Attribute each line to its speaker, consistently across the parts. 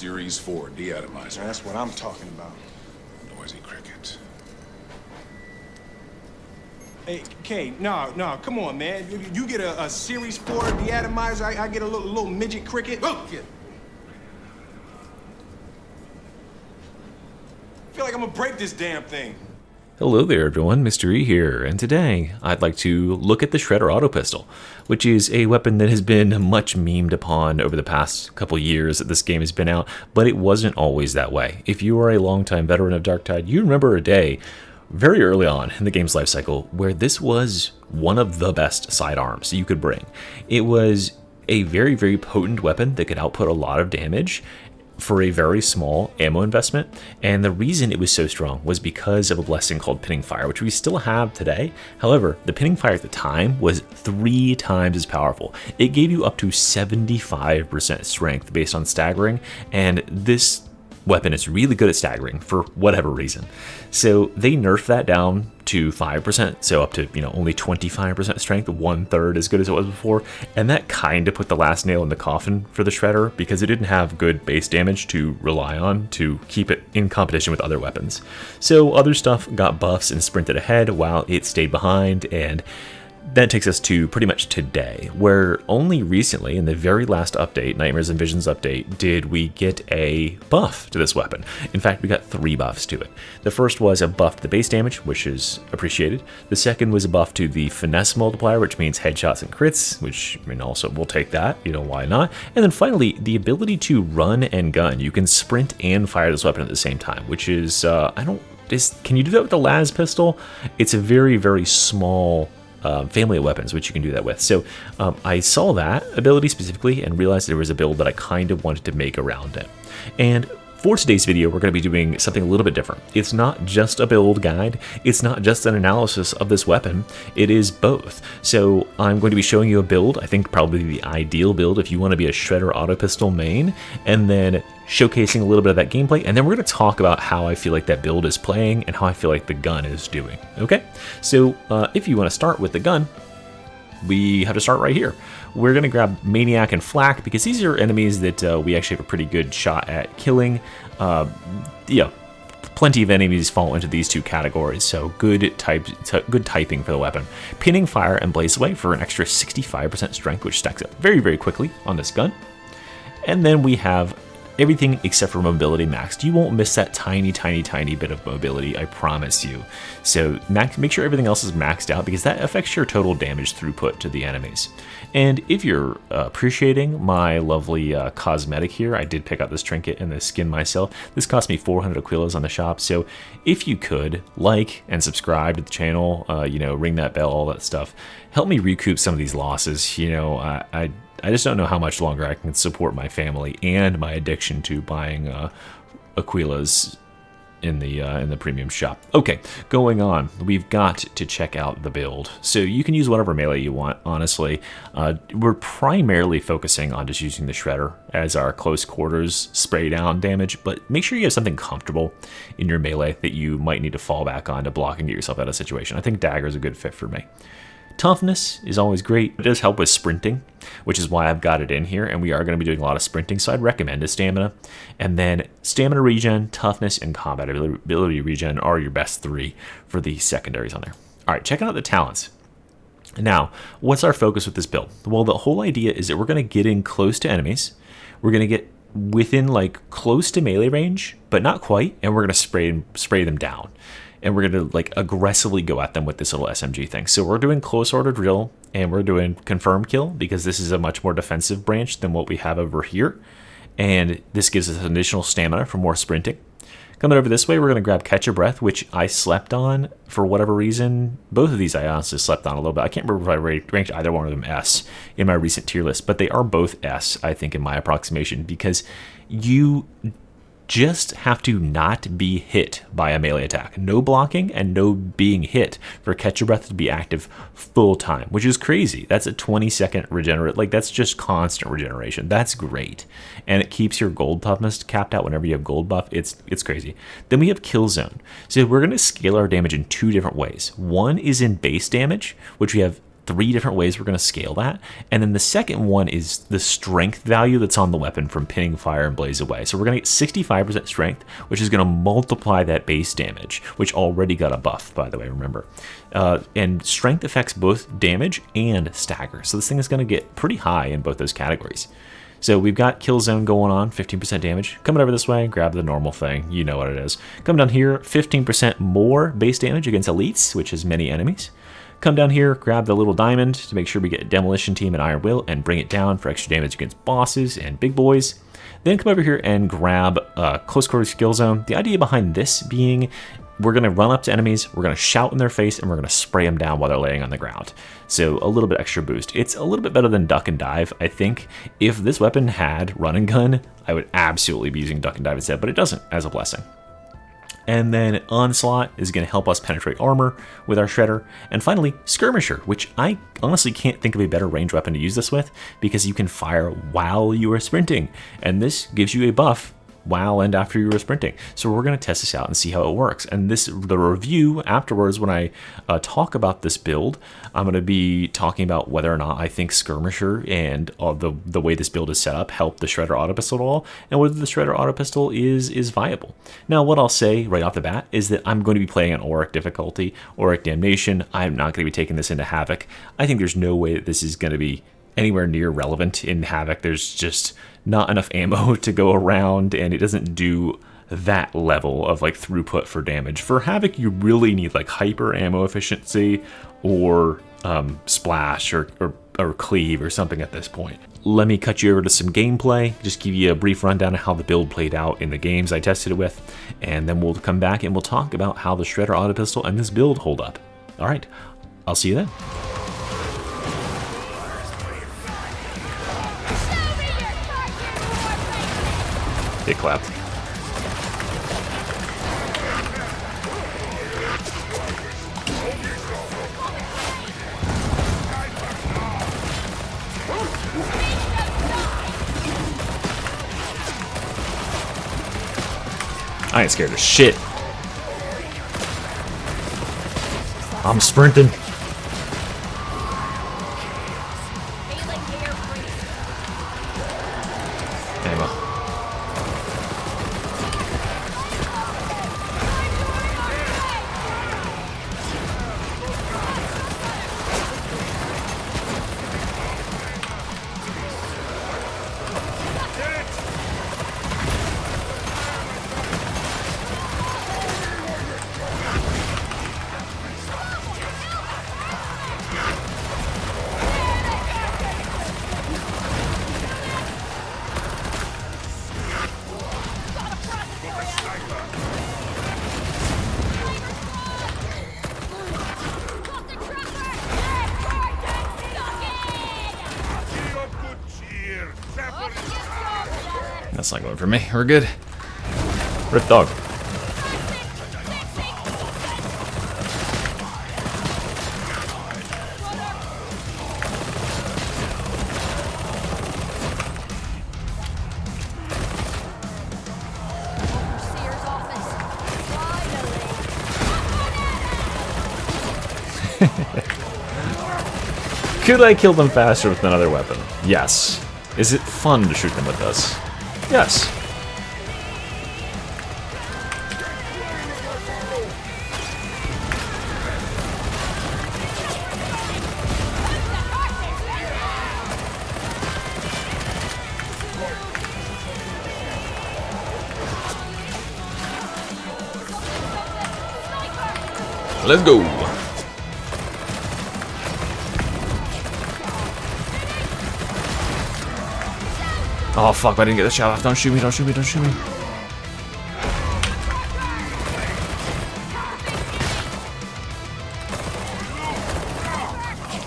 Speaker 1: Series 4 deatomizer.
Speaker 2: That's what I'm talking about.
Speaker 1: Noisy cricket.
Speaker 2: Hey, Kay, no, come on, man. You get a Series 4 deatomizer, I get a little midget cricket. Oh, yeah. I feel like I'm gonna break this damn thing.
Speaker 3: Hello there everyone, Mr. E here, and today I'd like to look at the Shredder Autopistol, which is a weapon that has been much memed upon over the past couple years that this game has been out, but it wasn't always that way. If you are a longtime veteran of Darktide, you remember a day very early on in the game's life cycle where this was one of the best sidearms you could bring. It was a very, very potent weapon that could output a lot of damage for a very small ammo investment, and the reason it was so strong was because of a blessing called pinning fire, which we still have today. However, the pinning fire at the time was 3 times as powerful. It gave you up to 75% strength based on staggering, and this weapon is really good at staggering for whatever reason. So they nerfed that down to 5%, so up to only 25% strength, 1/3 as good as it was before, and that kind of put the last nail in the coffin for the Shredder because it didn't have good base damage to rely on to keep it in competition with other weapons. So other stuff got buffs and sprinted ahead while it stayed behind, and that takes us to pretty much today, where only recently, in the very last update, Nightmares and Visions update, did we get a buff to this weapon. In fact, we got 3 buffs to it. The first was a buff to the base damage, which is appreciated. The second was a buff to the finesse multiplier, which means headshots and crits, which, also we'll take that, why not? And then finally, the ability to run and gun. You can sprint and fire this weapon at the same time, which is, can you do that with the las pistol? It's a very, very small family of weapons which you can do that with. So I saw that ability specifically and realized there was a build that I kind of wanted to make around it. And for today's video, we're going to be doing something a little bit different. It's not just a build guide. It's not just an analysis of this weapon. It is both. So I'm going to be showing you a build, I think probably the ideal build if you want to be a Shredder Autopistol main, and then showcasing a little bit of that gameplay, and then we're going to talk about how I feel like that build is playing and how I feel like the gun is doing. Okay? So if you want to start with the gun, we have to start right here. We're going to grab Maniac and Flak because these are enemies that we actually have a pretty good shot at killing. Plenty of enemies fall into these 2 categories, so good typing for the weapon. Pinning Fire and Blaze Away for an extra 65% strength, which stacks up very, very quickly on this gun. And then we have everything except for mobility maxed. You won't miss that tiny, tiny, tiny bit of mobility, I promise you. So make sure everything else is maxed out because that affects your total damage throughput to the enemies. And if you're appreciating my lovely cosmetic here, I did pick up this trinket and this skin myself. This cost me 400 Aquilas on the shop, so if you could like and subscribe to the channel, ring that bell, all that stuff, help me recoup some of these losses. I just don't know how much longer I can support my family and my addiction to buying Aquilas in the premium shop. Okay, going on, we've got to check out the build. So you can use whatever melee you want, honestly. We're primarily focusing on just using the Shredder as our close quarters spray down damage, but make sure you have something comfortable in your melee that you might need to fall back on to block and get yourself out of a situation. I think Dagger is a good fit for me. Toughness is always great. It does help with sprinting, which is why I've got it in here, and we are going to be doing a lot of sprinting, so I'd recommend a stamina. And then stamina regen, toughness, and combat ability regen are your best 3 for the secondaries on there. All right, checking out the talents. Now, what's our focus with this build? Well, the whole idea is that we're going to get in close to enemies. We're going to get within close to melee range, but not quite, and we're going to spray them down. And we're going to aggressively go at them with this little SMG thing. So we're doing close order drill, and we're doing confirm kill because this is a much more defensive branch than what we have over here. And this gives us additional stamina for more sprinting. Coming over this way, we're going to grab Catch a Breath, which I slept on for whatever reason. Both of these I honestly slept on a little bit. I can't remember if I ranked either one of them S in my recent tier list, but they are both S, I think, in my approximation, because you just have to not be hit by a melee attack. No blocking and no being hit for Catch Your Breath to be active full time, which is crazy. That's a 20-second regenerate. That's just constant regeneration. That's great. And it keeps your gold toughness capped out whenever you have gold buff. It's crazy. Then we have Kill Zone. So we're going to scale our damage in 2 different ways. One is in base damage, which we have 3 different ways we're going to scale that. And then the second one is the strength value that's on the weapon from pinning fire and blaze away. So we're going to get 65% strength, which is going to multiply that base damage, which already got a buff, by the way, remember. And strength affects both damage and stagger. So this thing is going to get pretty high in both those categories. So we've got kill zone going on, 15% damage. Coming over this way, grab the normal thing. You know what it is. Come down here, 15% more base damage against elites, which is many enemies. Come down here, grab the little diamond to make sure we get Demolition Team and Iron Will and bring it down for extra damage against bosses and big boys. Then come over here and grab Close Quarters Skill Zone. The idea behind this being we're going to run up to enemies, we're going to shout in their face, and we're going to spray them down while they're laying on the ground. So a little bit extra boost. It's a little bit better than duck and dive, I think. If this weapon had run and gun, I would absolutely be using duck and dive instead, but it doesn't, as a blessing. And then Onslaught is going to help us penetrate armor with our Shredder. And finally, Skirmisher, which I honestly can't think of a better range weapon to use this with because you can fire while you are sprinting. And this gives you a buff while and after you were sprinting. So we're going to test this out and see how it works. And the review afterwards, when I talk about this build, I'm going to be talking about whether or not I think Skirmisher and the way this build is set up help the Shredder Autopistol at all, and whether the Shredder Autopistol is viable. Now, what I'll say right off the bat is that I'm going to be playing on Auric difficulty, Auric Damnation. I'm not going to be taking this into Havoc. I think there's no way that this is going to be anywhere near relevant in Havoc. There's just not enough ammo to go around, and it doesn't do that level of like throughput for damage. For Havoc, you really need like hyper ammo efficiency or splash or cleave or something at this point. Let me cut you over to some gameplay, just give you a brief rundown of how the build played out in the games I tested it with, and then we'll come back and we'll talk about how the Shredder Autopistol and this build hold up. All right, I'll see you then. It clapped. I ain't scared of shit. I'm sprinting. Ammo. That's not going for me. We're good. Rip dog. Could I kill them faster with another weapon? Yes. Is it fun to shoot them with this? Yes. Let's go. Oh fuck, I didn't get the shot off. Don't shoot me, don't shoot me, don't shoot me.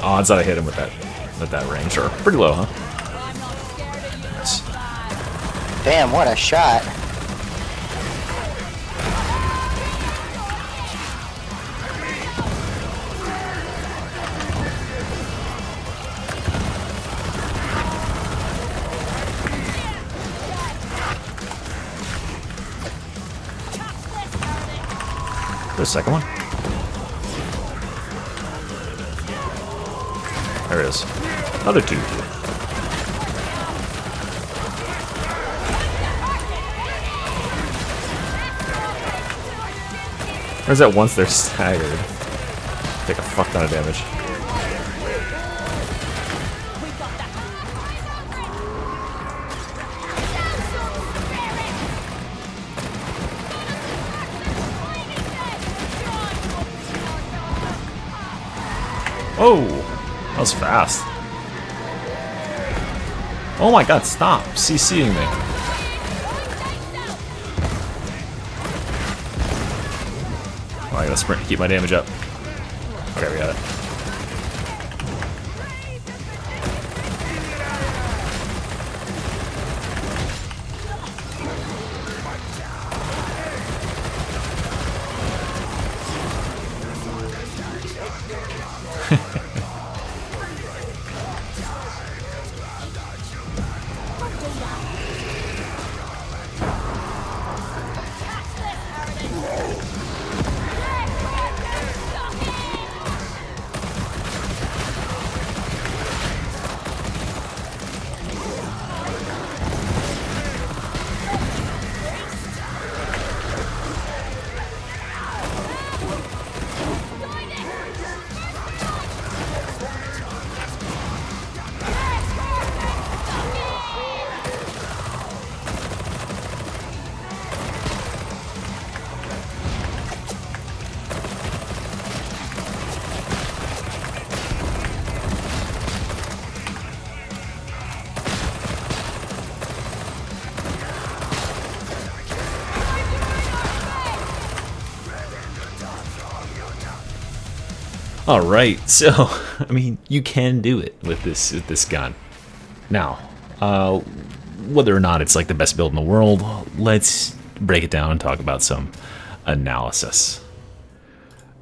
Speaker 3: Odds that I hit him with that range are pretty low, huh? Nice.
Speaker 4: Damn, what a shot.
Speaker 3: The second one. There it is. Another 2. There's that once they're staggered. Take a fuck ton of damage. Oh, that was fast. Oh my god, stop CCing me. Oh, I gotta sprint to keep my damage up. Okay, we got it. All right, so I mean, you can do it with this gun. Now, whether or not it's like the best build in the world, let's break it down and talk about some analysis.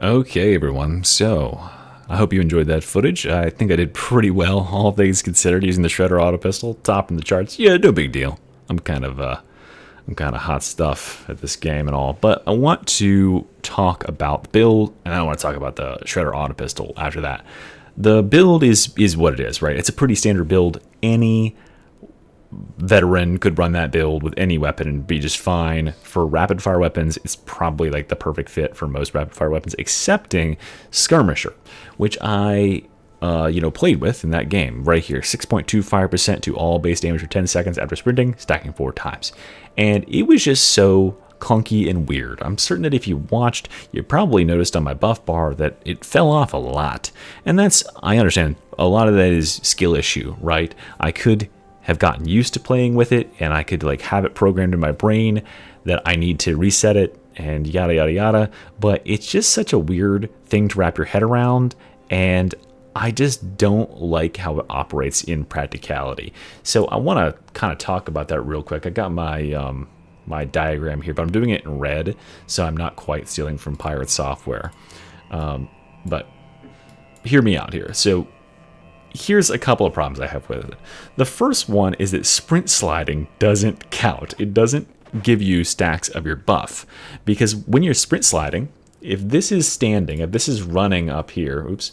Speaker 3: Okay, everyone. So I hope you enjoyed that footage. I think I did pretty well, all things considered, using the Shredder Autopistol, topping the charts. Yeah, no big deal. I'm kind of hot stuff at this game and all, but I want to talk about the build, and I want to talk about the Shredder Autopistol after that. The build is what it is, right? It's a pretty standard build. Any veteran could run that build with any weapon and be just fine. For rapid fire weapons, it's probably like the perfect fit for most rapid fire weapons, excepting skirmisher, which I played with in that game right here. 6.25% to all base damage for 10 seconds after sprinting, stacking 4 times. And it was just so clunky and weird. I'm certain that if you watched, you probably noticed on my buff bar that it fell off a lot. And I understand, a lot of that is skill issue, right? I could have gotten used to playing with it, and I could like have it programmed in my brain that I need to reset it and yada yada yada. But it's just such a weird thing to wrap your head around, and I just don't like how it operates in practicality. So I want to kind of talk about that real quick. I got my my diagram here, but I'm doing it in red, so I'm not quite stealing from Pirate Software. But hear me out here. So here's a couple of problems I have with it. The first one is that sprint sliding doesn't count. It doesn't give you stacks of your buff, because when you're sprint sliding, if this is standing, if this is running up here, oops,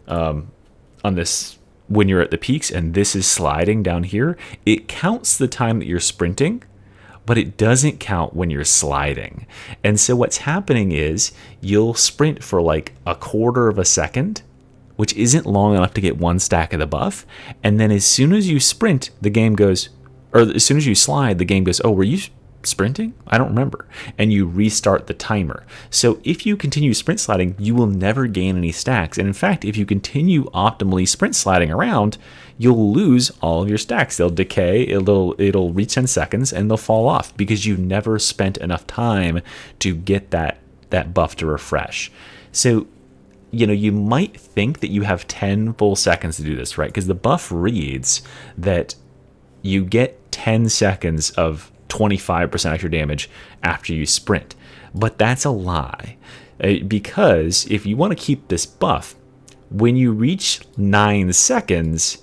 Speaker 3: on this, when you're at the peaks and this is sliding down here, it counts the time that you're sprinting, but it doesn't count when you're sliding. And so what's happening is you'll sprint for like a quarter of a second, which isn't long enough to get 1 stack of the buff. And then as soon as you sprint, the game goes, or as soon as you slide, the game goes, oh, were you sprinting? I don't remember. And you restart the timer. So if you continue sprint sliding, you will never gain any stacks. And in fact, if you continue optimally sprint sliding around, you'll lose all of your stacks. They'll decay, it'll reach 10 seconds, and they'll fall off because you never spent enough time to get that buff to refresh. So, you might think that you have 10 full seconds to do this, right? Because the buff reads that you get 10 seconds of 25% extra damage after you sprint. But that's a lie. Because if you want to keep this buff, when you reach 9 seconds,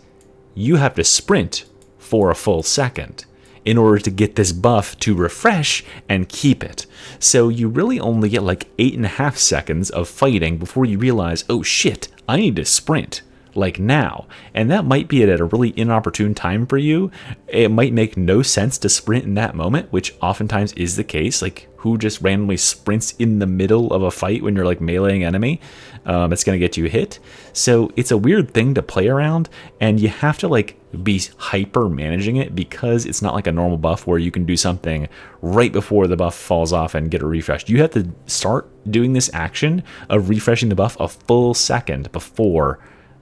Speaker 3: you have to sprint for a full second in order to get this buff to refresh and keep it. So you really only get like 8.5 seconds of fighting before you realize, oh shit, I need to sprint. like now. And that might be at a really inopportune time for you. It might make no sense to sprint in that moment, which oftentimes is the case. Like, who just randomly sprints in the middle of a fight when you're like meleeing enemy? It's going to get you hit. So it's a weird thing to play around, and you have to like be hyper managing it, because it's not like a normal buff where you can do something right before the buff falls off and get it refreshed. You have to start doing this action of refreshing the buff a full second before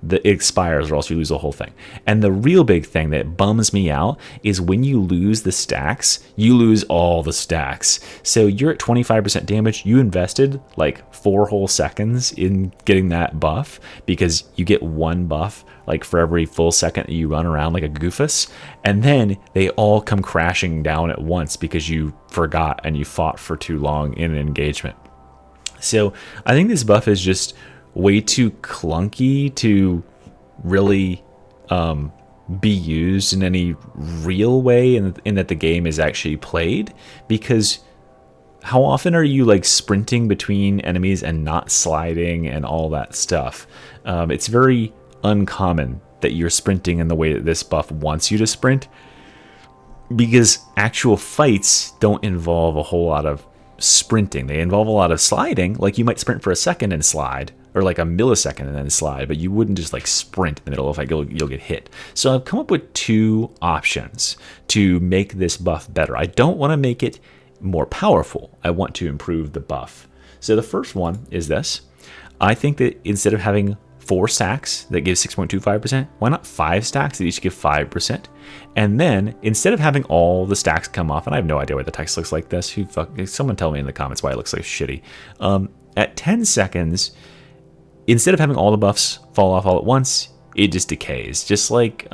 Speaker 3: it expires, or else you lose the whole thing. And the real big thing that bums me out is when you lose the stacks, you lose all the stacks. So you're at 25% damage. You invested like 4 whole seconds in getting that buff, because you get 1 buff like for every full second that you run around like a goofus, and then they all come crashing down at once because you forgot and you fought for too long in an engagement. So I think this buff is just way too clunky to really be used in any real way, in that the game is actually played. Because how often are you like sprinting between enemies and not sliding and all that stuff? It's very uncommon that you're sprinting in the way that this buff wants you to sprint, because actual fights don't involve a whole lot of sprinting. They involve a lot of sliding. Like, you might sprint for a second and slide, or like a millisecond and then slide, but you wouldn't just like sprint in the middle of it. You'll get hit. So I've come up with 2 options to make this buff better. I don't want to make it more powerful. I want to improve the buff. So the first one is this. I think that instead of having 4 stacks that give 6.25%, why not 5 stacks that each give 5%? And then instead of having all the stacks come off, and I have no idea why the text looks like this. Someone tell me in the comments why it looks like shitty. At 10 seconds, instead of having all the buffs fall off all at once, it just decays, just like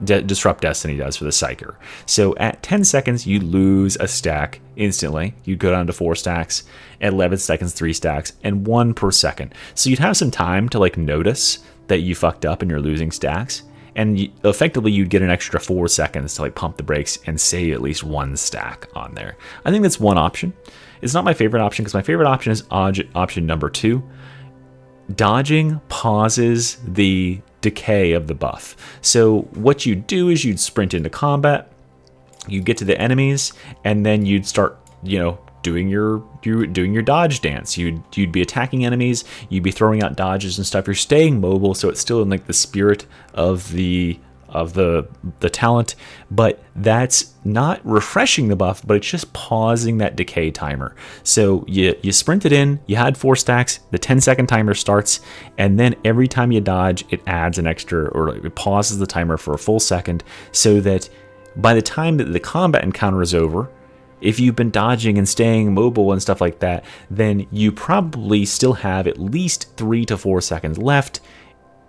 Speaker 3: Disrupt Destiny does for the Psyker. So at 10 seconds, you lose a stack instantly. You'd go down to 4 stacks, at 11 seconds, 3 stacks, and 1 per second. So you'd have some time to like notice that you fucked up and you're losing stacks. And effectively, you'd get an extra 4 seconds to like pump the brakes and save at least 1 stack on there. I think that's one option. It's not my favorite option, because my favorite option is option number 2. Dodging pauses the decay of the buff. So what you do is you'd sprint into combat, you get to the enemies, and then you'd start, doing your dodge dance. You'd be attacking enemies, you'd be throwing out dodges and stuff. You're staying mobile, so it's still in like the spirit of the talent, but that's not refreshing the buff, but it's just pausing that decay timer. So you sprinted in, you had 4 stacks, the 10-second timer starts, and then every time you dodge, it adds an extra, or it pauses the timer for a full second, so that by the time that the combat encounter is over, if you've been dodging and staying mobile and stuff like that, then you probably still have at least 3 to 4 seconds left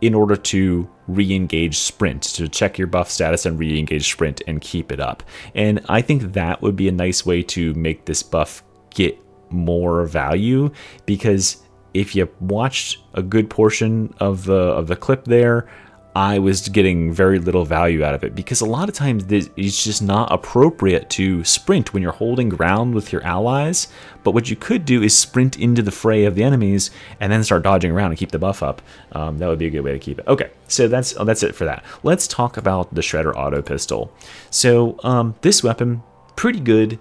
Speaker 3: in order to re-engage sprint, to check your buff status and re-engage sprint and keep it up. And I think that would be a nice way to make this buff get more value, because if you watched a good portion of the clip there, I was getting very little value out of it, because a lot of times it's just not appropriate to sprint when you're holding ground with your allies. But what you could do is sprint into the fray of the enemies and then start dodging around and keep the buff up. That would be a good way to keep it. Okay, so that's it for that. Let's talk about the Shredder Autopistol. So this weapon, pretty good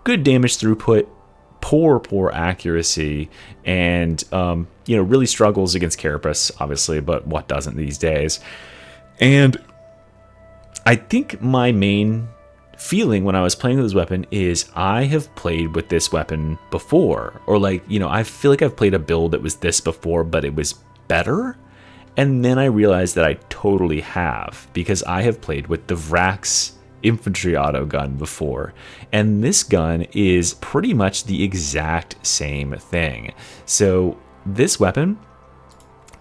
Speaker 3: damage throughput, poor accuracy, and really struggles against Carapace, obviously, but what doesn't these days? And I think my main feeling when I was playing with this weapon is I have played with this weapon before, or I feel like I've played a build that was this before, but it was better. And then I realized that I totally have, because I have played with the Vrax infantry auto gun before, and this gun is pretty much the exact same thing. So this weapon,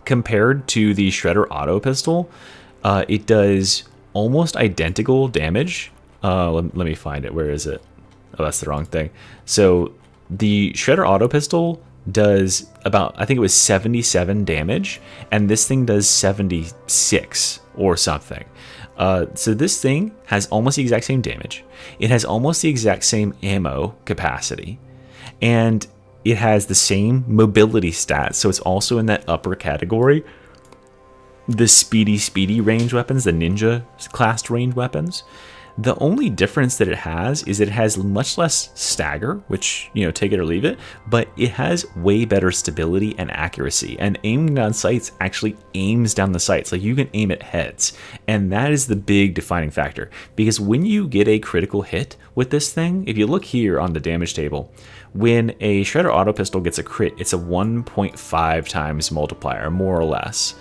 Speaker 3: compared to the Shredder Autopistol, it does almost identical damage. Let me find it. Where is it? Oh, that's the wrong thing. So the Shredder Autopistol does about, I think it was 77 damage, and this thing does 76 or something. So this thing has almost the exact same damage. It has almost the exact same ammo capacity, and it has the same mobility stats. So it's also in that upper category. the speedy range weapons, the ninja class range weapons. The only difference that it has is it has much less stagger, which, take it or leave it, but it has way better stability and accuracy. And aiming down sights actually aims down the sights. Like, you can aim at heads. And that is the big defining factor. Because when you get a critical hit with this thing, if you look here on the damage table, when a Shredder Auto Pistol gets a crit, it's a 1.5 times multiplier, more or less.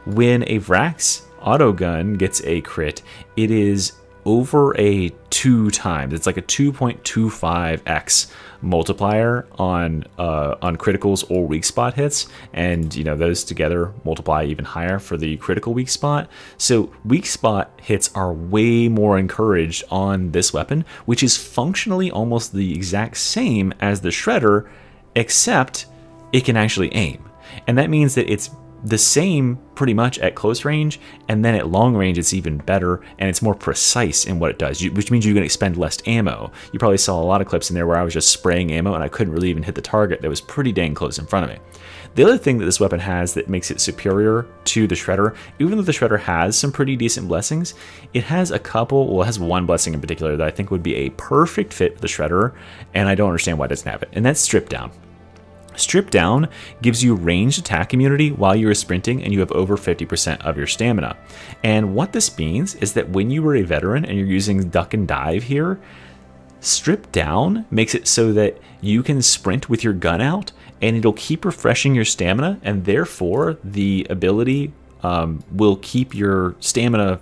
Speaker 3: When a Vrax Auto Gun gets a crit, it is over a 2 times. It's like a 2.25x multiplier on criticals or weak spot hits, and those together multiply even higher for the critical weak spot. So weak spot hits are way more encouraged on this weapon, which is functionally almost the exact same as the Shredder, except it can actually aim. And that means that it's the same pretty much at close range, and then at long range it's even better, and it's more precise in what it does, which means you can expend less ammo. You probably saw a lot of clips in there where I was just spraying ammo and I couldn't really even hit the target that was pretty dang close in front of me. The other thing that this weapon has that makes it superior to the Shredder, even though the Shredder has some pretty decent blessings, it has it has one blessing in particular that I think would be a perfect fit for the Shredder, and I don't understand why it doesn't have it, and that's Strip Down. Strip Down gives you ranged attack immunity while you are sprinting, and you have over 50% of your stamina. And what this means is that when you are a veteran and you're using duck and dive here, Strip Down makes it so that you can sprint with your gun out, and it'll keep refreshing your stamina, and therefore the ability will keep your stamina.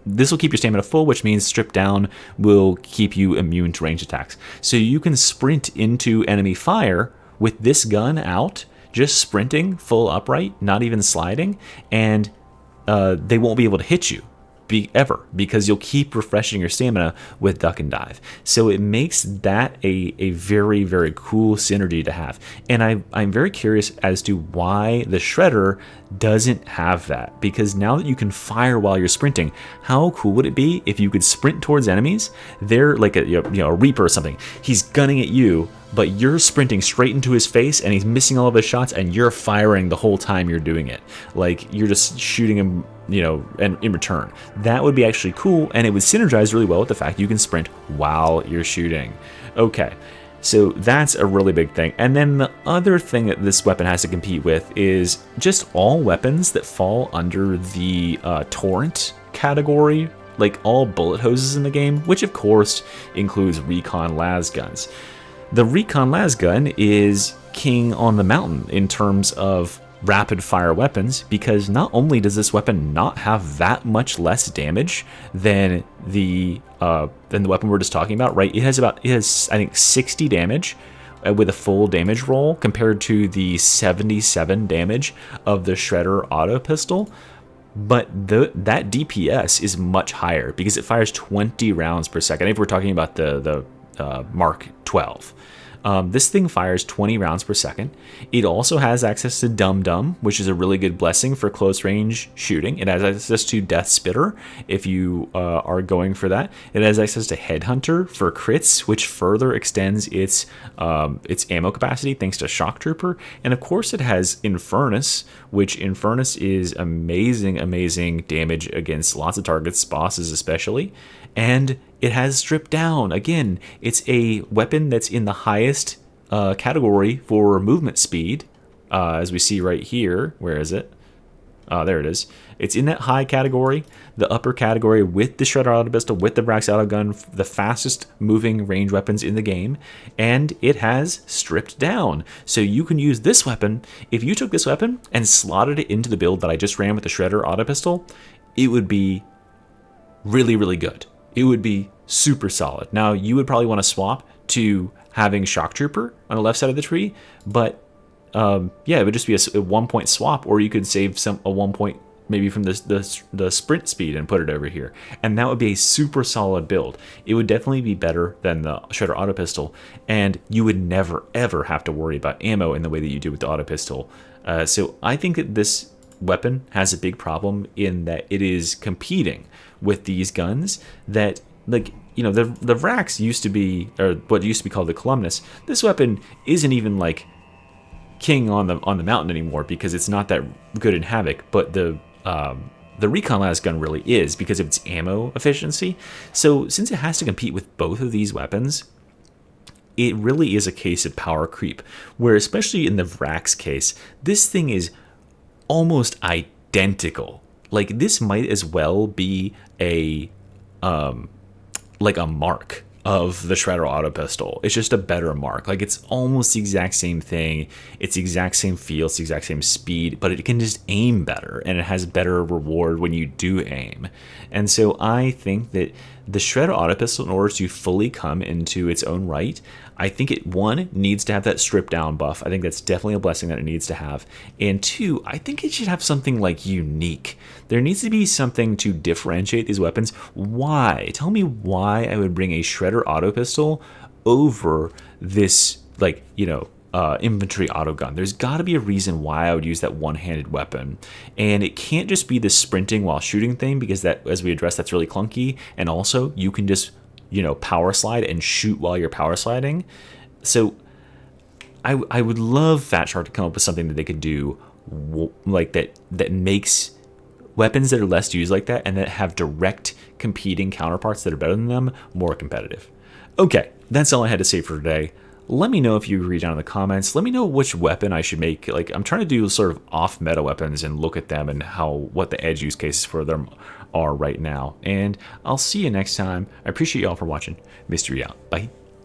Speaker 3: This will keep your stamina full, which means Strip Down will keep you immune to ranged attacks. So you can sprint into enemy fire with this gun out, just sprinting full upright, not even sliding, and they won't be able to hit you ever, because you'll keep refreshing your stamina with duck and dive. So it makes that a very, very cool synergy to have. And I'm very curious as to why the Shredder doesn't have that, because now that you can fire while you're sprinting, how cool would it be if you could sprint towards enemies? They're like a Reaper or something. He's gunning at you, but you're sprinting straight into his face, and he's missing all of his shots, and you're firing the whole time you're doing it. Like, you're just shooting him, and in return. That would be actually cool, and it would synergize really well with the fact you can sprint while you're shooting. Okay, so that's a really big thing. And then the other thing that this weapon has to compete with is just all weapons that fall under the torrent category, like all bullet hoses in the game, which of course includes recon las guns. The recon las gun is king on the mountain in terms of rapid fire weapons, because not only does this weapon not have that much less damage than the weapon we're just talking about, right? It has I think 60 damage with a full damage roll compared to the 77 damage of the Shredder Auto Pistol. But that DPS is much higher because it fires 20 rounds per second. If we're talking about the Mark 12. This thing fires 20 rounds per second. It also has access to Dum Dum, which is a really good blessing for close range shooting. It has access to Death Spitter if you are going for that. It has access to Headhunter for crits, which further extends its ammo capacity thanks to Shock Trooper. And of course it has Infernus, which Infernus is amazing damage against lots of targets, bosses especially. And it has Strip Down. Again, it's a weapon that's in the highest category for movement speed, as we see right here. Where is it? There it is. It's in that high category, the upper category with the Shredder Auto Pistol, with the Vrax Auto Gun, the fastest moving range weapons in the game, and it has Stripped Down. So you can use this weapon. If you took this weapon and slotted it into the build that I just ran with the Shredder Auto Pistol, it would be really good. It would be super solid. Now, you would probably want to swap to having Shock Trooper on the left side of the tree, but yeah, it would just be a 1 point swap, or you could save a 1 point maybe from the sprint speed and put it over here, and that would be a super solid build. It would definitely be better than the Shredder Auto Pistol, and you would never ever have to worry about ammo in the way that you do with the Auto Pistol. So I think that this weapon has a big problem in that it is competing with these guns that, like, the Vrax used to be, or what used to be called the Columnus. This weapon isn't even like king on the mountain anymore because it's not that good in Havoc. But the the recon las gun really is because of its ammo efficiency. So since it has to compete with both of these weapons, it really is a case of power creep, where especially in the Vrax case, this thing is almost identical. Like, this might as well be a like a mark of the Shredder Autopistol. It's just a better mark. Like, it's almost the exact same thing. It's the exact same feel. It's the exact same speed, but it can just aim better, and it has better reward when you do aim. And so I think that the Shredder Autopistol, in order to fully come into its own right, I think it, one, needs to have that strip down buff. I think that's definitely a blessing that it needs to have. And two, I think it should have something like unique. There needs to be something to differentiate these weapons. Why? Tell me why I would bring a Shredder Autopistol over this, like, infantry autogun. There's got to be a reason why I would use that one-handed weapon. And it can't just be this sprinting while shooting thing, because that, as we addressed, that's really clunky. And also, you can just power slide and shoot while you're power sliding. So I would love Fat Shark to come up with something that they could do like that makes weapons that are less used like that and that have direct competing counterparts that are better than them more competitive. Okay, that's all I had to say for today. Let me know if you agree down in the comments. Let me know which weapon I should make. Like, I'm trying to do sort of off-meta weapons and look at them and what the edge use cases for them are right now. And I'll see you next time. I appreciate y'all for watching. Mystery out. Bye.